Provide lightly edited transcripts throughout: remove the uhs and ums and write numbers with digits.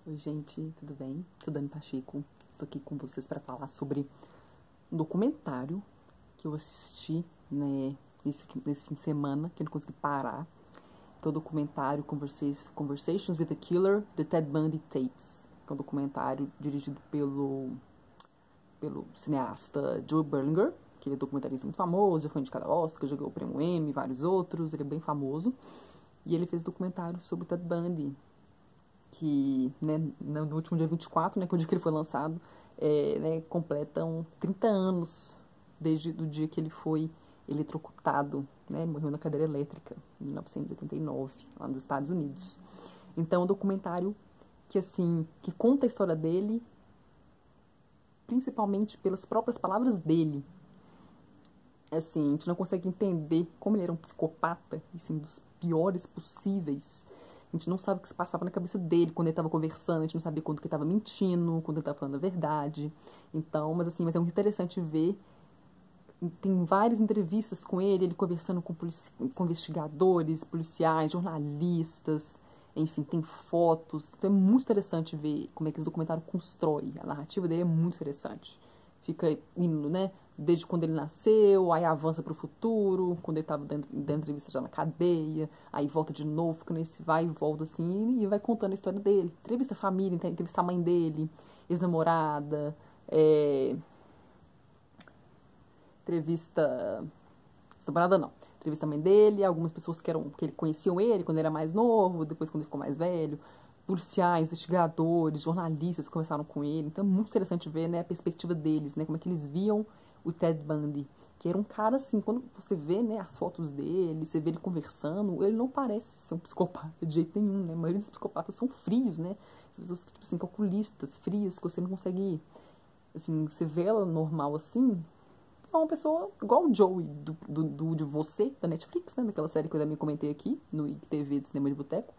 Oi, gente, tudo bem? Sou Dani Pacheco. Estou aqui com vocês para falar sobre um documentário que eu assisti, né, nesse fim de semana, que eu não consegui parar, que é o documentário Conversations with the Killer, The Ted Bundy Tapes, que é um documentário dirigido pelo cineasta Joe Berlinger, que ele é documentarista muito famoso, já foi indicado ao Oscar, já ganhou o prêmio Emmy e vários outros, ele é bem famoso. E ele fez documentário sobre o Ted Bundy, que, né, no último dia 24, né, que é o dia que ele foi lançado, né, completam 30 anos desde o dia que ele foi eletrocutado, né, morreu na cadeira elétrica, em 1989, lá nos Estados Unidos. Então, é um documentário que, assim, que conta a história dele, principalmente pelas próprias palavras dele. Assim, a gente não consegue entender como ele era um psicopata, assim, dos piores possíveis. A gente não sabe o que se passava na cabeça dele quando ele estava conversando, a gente não sabia quando que ele estava mentindo, quando ele estava falando a verdade. Então, mas é muito interessante ver. Tem várias entrevistas com ele conversando com investigadores, policiais, jornalistas, enfim, tem fotos. Então é muito interessante ver como é que esse documentário constrói. A narrativa dele é muito interessante. Fica indo, né? Desde quando ele nasceu, aí avança para o futuro, quando ele estava dando entrevista já na cadeia, aí volta de novo, fica nesse vai e volta assim, e vai contando a história dele. Entrevista a família, entrevista a mãe dele, ex-namorada, entrevista. Ex-namorada não. Entrevista a mãe dele, algumas pessoas que ele conheciam ele quando ele era mais novo, depois quando ele ficou mais velho, policiais, investigadores, jornalistas que conversaram com ele. Então é muito interessante ver, né, a perspectiva deles, né, como é que eles viam o Ted Bundy, que era um cara assim, quando você vê, né, as fotos dele, você vê ele conversando, ele não parece ser um psicopata de jeito nenhum, né? A maioria dos psicopatas são frios, né? As pessoas, tipo assim, calculistas, frias, que você não consegue, assim, você vê ela normal assim, é uma pessoa igual o Joey de Você, da Netflix, né? Daquela série que eu também comentei aqui, no IGTV de Cinema de Boteco.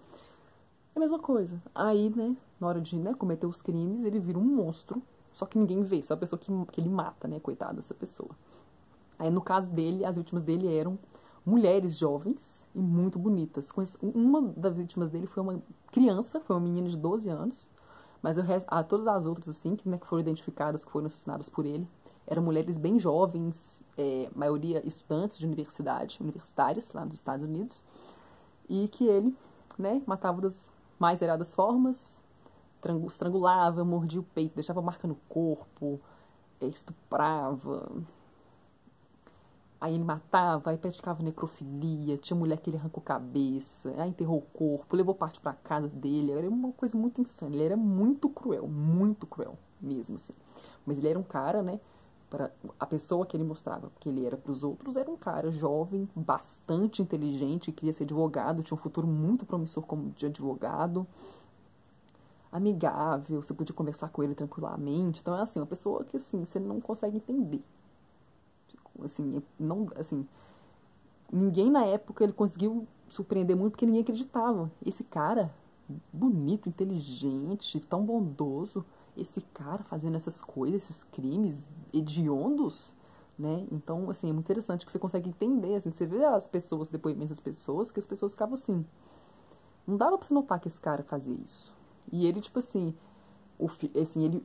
É a mesma coisa. Aí, né, na hora de, né, cometer os crimes, ele vira um monstro, só que ninguém vê, só a pessoa que ele mata, né, coitada dessa pessoa. Aí, no caso dele, as vítimas dele eram mulheres jovens e muito bonitas. Uma das vítimas dele foi uma criança, foi uma menina de 12 anos, mas todas as outras, assim, né, que foram identificadas, que foram assassinadas por ele, eram mulheres bem jovens, maioria estudantes de universitárias lá nos Estados Unidos, e que ele, né, matava das mais variadas formas, estrangulava, mordia o peito, deixava marca no corpo, estuprava. Aí ele matava, aí praticava necrofilia, tinha mulher que ele arrancou cabeça, aí enterrou o corpo, levou parte pra casa dele, era uma coisa muito insana, ele era muito cruel mesmo, assim. Mas ele era um cara, né, para a pessoa que ele mostrava que ele era para os outros, era um cara jovem, bastante inteligente, queria ser advogado, tinha um futuro muito promissor como de advogado, amigável, você podia conversar com ele tranquilamente. Então é assim, uma pessoa que assim, você não consegue entender. Assim, não, assim, ninguém na época ele conseguiu surpreender muito porque ninguém acreditava. Esse cara, bonito, inteligente, tão bondoso, esse cara fazendo essas coisas, esses crimes hediondos, né? Então, assim, é muito interessante que você consegue entender, assim, você vê as pessoas, depoimentos das pessoas, que as pessoas ficavam assim, não dava pra você notar que esse cara fazia isso. E ele, tipo assim,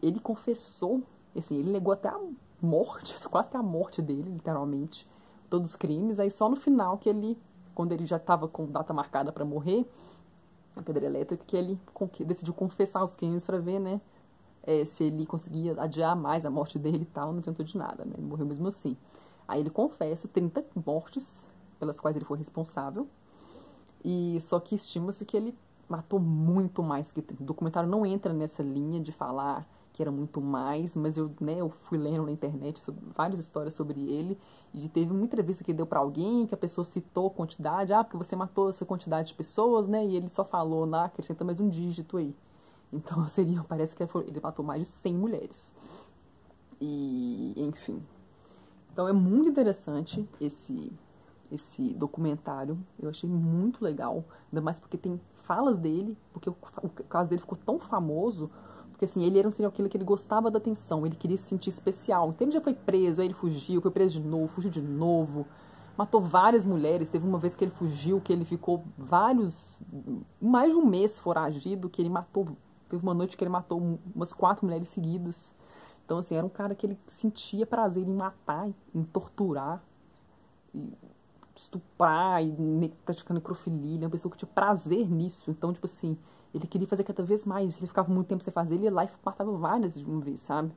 ele confessou, assim, ele negou até a morte, quase que a morte dele, literalmente, todos os crimes. Aí só no final que ele, quando ele já estava com data marcada para morrer, na cadeira elétrica, que ele decidiu confessar os crimes para ver, né, se ele conseguia adiar mais a morte dele e tal. Não adiantou de nada, né, ele morreu mesmo assim. Aí ele confessa 30 mortes pelas quais ele foi responsável, e só que estima-se que ele matou muito mais que 30. O documentário não entra nessa linha de falar que era muito mais, mas eu fui lendo na internet várias histórias sobre ele, e teve uma entrevista que ele deu para alguém, que a pessoa citou a quantidade, porque você matou essa quantidade de pessoas, né, e ele só falou, acrescenta mais um dígito aí. Então parece que ele matou mais de 100 mulheres. E, enfim. Então é muito interessante esse documentário. Eu achei muito legal, ainda mais porque tem falas dele, porque o caso dele ficou tão famoso, porque assim, ele era um serial killer que ele gostava da atenção, ele queria se sentir especial. Então ele já foi preso, aí ele fugiu, foi preso de novo, fugiu de novo, matou várias mulheres. Teve uma vez que ele fugiu, que ele ficou mais de um mês foragido, que ele matou teve uma noite que ele matou umas 4 mulheres seguidas. Então, assim, era um cara que ele sentia prazer em matar, em torturar, em estuprar, e praticar necrofilia. Uma pessoa que tinha prazer nisso. Então, tipo assim, ele queria fazer cada vez mais. Ele ficava muito tempo sem fazer, ele ia lá e matava várias de uma vez, sabe?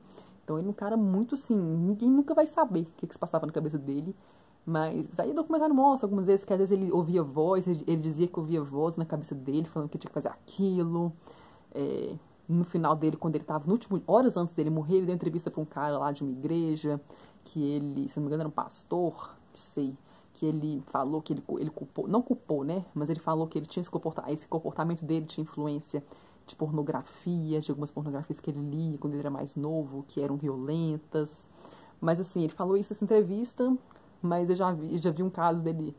Então, ele é um cara muito, assim, ninguém nunca vai saber o que se passava na cabeça dele. Mas aí o documentário mostra algumas vezes que às vezes ele ouvia voz, ele dizia que ouvia voz na cabeça dele, falando que tinha que fazer aquilo. No final dele, quando ele estava, horas antes dele morrer, ele deu entrevista para um cara lá de uma igreja, que ele, se não me engano, era um pastor, não sei, que ele falou que ele culpou, não culpou, né? Mas ele falou que ele tinha esse comportamento dele tinha influência de pornografia, de algumas pornografias que ele lia quando ele era mais novo, que eram violentas. Mas assim, ele falou isso nessa entrevista, mas eu já vi um caso dele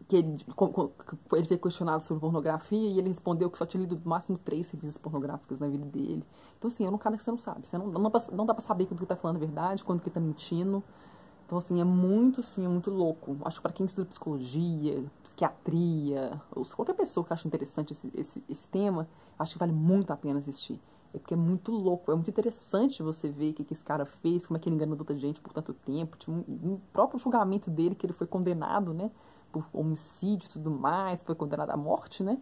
que ele foi questionado sobre pornografia e ele respondeu que só tinha lido no máximo 3 revistas pornográficas na vida dele. Então, assim, é um cara que você não sabe. Você não dá pra saber quando ele tá falando a verdade, quando ele tá mentindo. Então, assim, é muito louco. Acho que pra quem estuda psicologia, psiquiatria, ou qualquer pessoa que acha interessante esse tema, acho que vale muito a pena assistir. É porque é muito louco, é muito interessante você ver o que esse cara fez, como é que ele enganou tanta gente por tanto tempo. Tinha um próprio julgamento dele, que ele foi condenado, né, por homicídio e tudo mais, foi condenado à morte, né.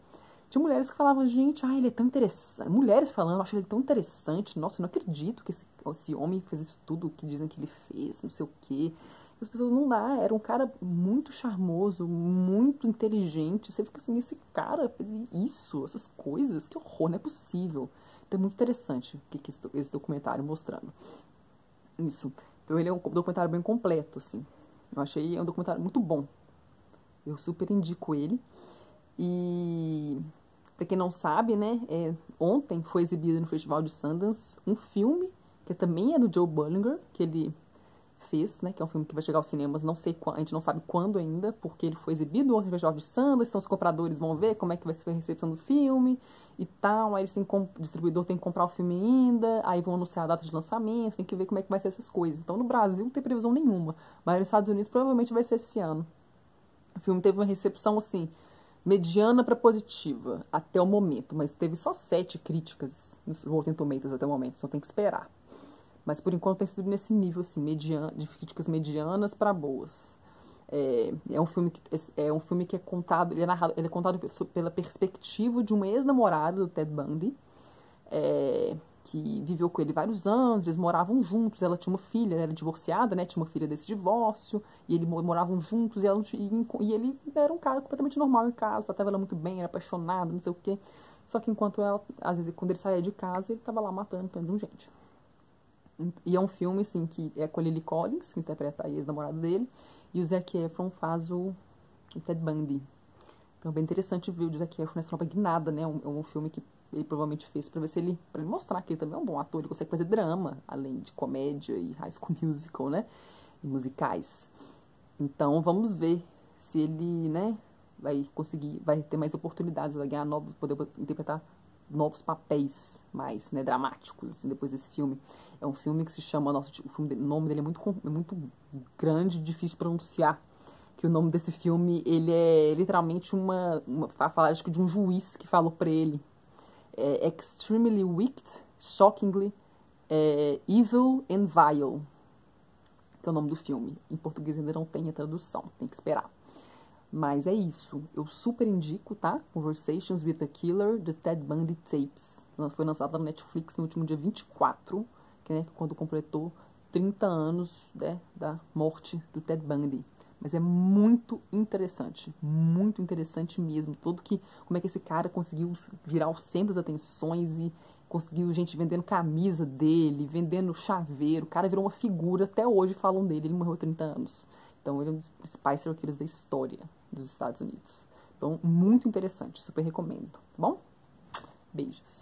Tinha mulheres que falavam, gente, ele é tão interessante. Mulheres falando, acho ele tão interessante. Nossa, eu não acredito que esse homem fez isso tudo que dizem que ele fez, não sei o quê. As pessoas não dá, era um cara muito charmoso, muito inteligente. Você fica assim, esse cara fez isso, essas coisas, que horror, não é possível. Então é muito interessante o que esse documentário mostrando. Isso. Então ele é um documentário bem completo, assim. Eu achei um documentário muito bom. Eu super indico ele. E pra quem não sabe, né, ontem foi exibido no Festival de Sundance um filme, que também é do Joe Bullinger, que ele fez, né, que é um filme que vai chegar aos cinemas, não sei a gente não sabe quando ainda, porque ele foi exibido ontem no Festival de Sundance, então os compradores vão ver como é que vai ser a recepção do filme e tal, aí eles o distribuidor tem que comprar o filme ainda, aí vão anunciar a data de lançamento, tem que ver como é que vai ser essas coisas. Então no Brasil não tem previsão nenhuma, mas nos Estados Unidos provavelmente vai ser esse ano. O filme teve uma recepção, assim, mediana para positiva até o momento, mas teve só 7 críticas no Rotten Tomatoes até o momento, só tem que esperar. Mas por enquanto tem sido nesse nível, assim, de críticas medianas para boas. É um filme que é contado, ele é contado pela perspectiva de um ex-namorado do Ted Bundy, que viveu com ele vários anos, eles moravam juntos, ela tinha uma filha, ela era divorciada, né, tinha uma filha desse divórcio, e eles moravam juntos, e ele era um cara completamente normal em casa, tratava ela muito bem, era apaixonado, não sei o quê. Só que enquanto ela, às vezes, quando ele saía de casa, ele tava lá matando, prendendo gente. E é um filme, assim, que é com a Lily Collins, que interpreta a ex-namorada dele, e o Zac Efron faz o Ted Bundy. Então é bem interessante ver o Zac Efron nessa nova guinada, né? É um filme que ele provavelmente fez pra ver se ele... pra ele mostrar que ele também é um bom ator, ele consegue fazer drama, além de comédia e High School Musical, né? E musicais. Então vamos ver se ele, né, vai ter mais oportunidades, vai ganhar poder interpretar novos papéis mais, né, dramáticos, assim, depois desse filme. É um filme que se chama, o nome dele é muito grande, difícil de pronunciar, que o nome desse filme, ele é literalmente falar, acho que de um juiz que falou pra ele, Extremely Wicked, Shockingly, Evil and Vile, que é o nome do filme. Em português ainda não tem a tradução, tem que esperar. Mas é isso. Eu super indico, tá? Conversations with the Killer, The Ted Bundy Tapes. Ela foi lançada na Netflix no último dia 24, que, né, quando completou 30 anos, né, da morte do Ted Bundy. Mas é muito interessante mesmo. Como é que esse cara conseguiu virar o centro das atenções e conseguiu gente vendendo camisa dele, vendendo chaveiro. O cara virou uma figura, até hoje falam dele, ele morreu há 30 anos. Então ele é um dos principais serial killers da história dos Estados Unidos. Então, muito interessante, super recomendo, tá bom? Beijos.